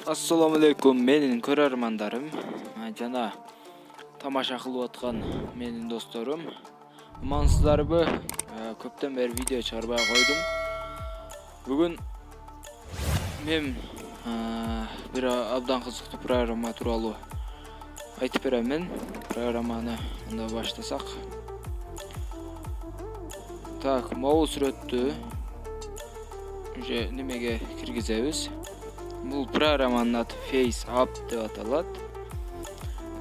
Assalamu alaikum менин көрөрмандарым жана тамаша кылып аткан менин досторум. Амансыздарбы? Көптөн бери видео чыгарбай койдум. Бүгүн мен бир абдан кызыктуу программа тууралуу айтып беремин. Программаны анда баштасак. Так, могул сүрөттү уже немеге киргизебиз. Бул программанын аты FaceApp деп аталат.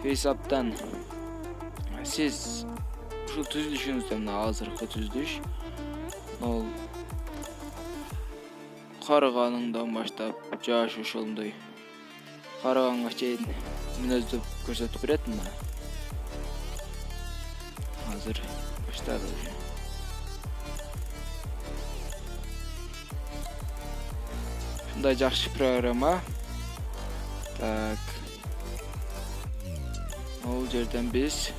FaceApp'тан сиз ушул түзүлүшүңүздө мына азыркы түзүлүш. Ал карыганыңдан баштап жаш ошондой карыганга чейин мүнөздөп көрсөтүп берет мына. Азыр баштады уже. Ушундай жакшы программа. Так. Бул жерден биз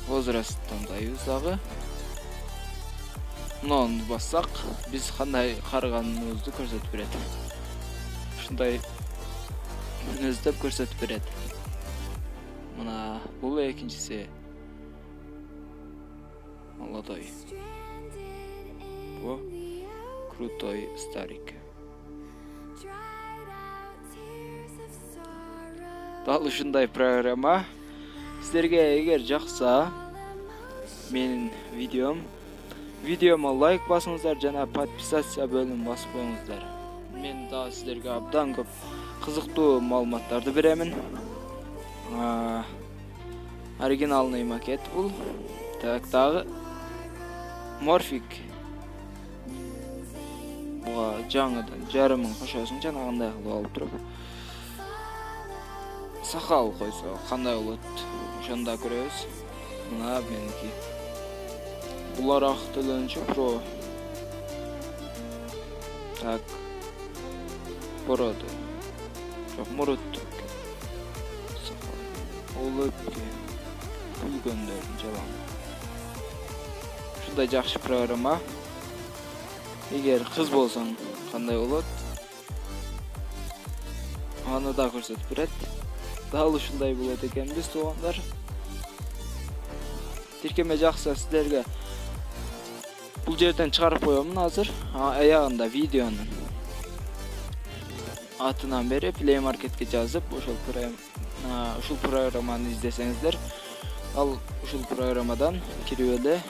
возраст тандайбыз дагы. Мунун бассак, биз кандай карыганыбызды көрсөтүп берет. Ушундай мүнөздөп көрсөтүп берет. Мына бул экинчиси. Молодой. О, крутой старик. Дал ушундай программа. Сиздерге эгер жакса менин видеома лайк басыңыздар жана подписация бөлүмүн басып коюңуздар. Мен дагы сиздерге абдан көп кызыктуу маалыматтарды беремин. Оригиналный макет бул. Так, дагы Морфик. Буга жаңыдан жарымын кошосуң жана кандай кылып алып туруп. Сакал койсо кандай болот? Ошону да көрөбүз. Мына меники. Булаrak төлөнчү Pro. Так. Бороду. Жок, муруттук. Сакал. Олупке. Күлгөндөрдүн жалаңы. Ушундай жакшы программа. Эгер кыз болсоң кандай болот? Аны да көрсөтүп берет. Дал ушундай болот экенбиз, туугандар. Тиркеме жакса сиздерге бул жерден чыгарып коёмун азыр. Аягында видеонун атынан бери Play Marketке жазып, ушул программаны издесеңиздер, ал ушул программадан кирип эле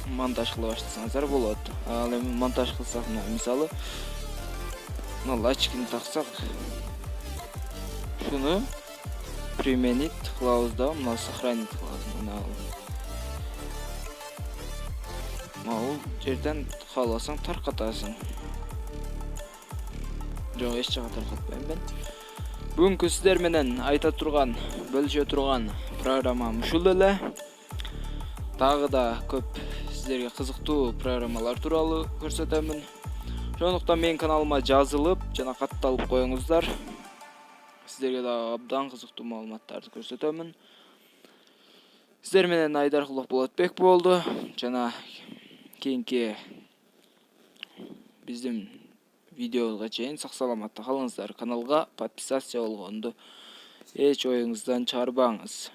монтаж кыла баштасаңыздар болот. Ал эми монтаж кылсак, мисалы, мына очкини таксак, шуну применить кылабыз да, мына сохранить кылабыз. Бул жерден кааласаң таркатасың. Жок, эч жака таркатпайм мен. Бүгүнкү сиздер менен айта турган, бөлүшө турган программам ушул эле. Дагы да көп сиздерге кызыктуу программалар тууралуу көрсөтөмүн. Ошондуктан менин каналыма жазылып жана катталып коюңуздар. Сиздерге да абдан кызыктуу маалыматтарды көрсөтөмүн. Сиздер менен Айдаркулов Болотбек болду жана кийинки биздин видеого чейин сак саламатта калыңыздар. Каналга подписация болгонду эч оюңуздан чыгарбаңыз.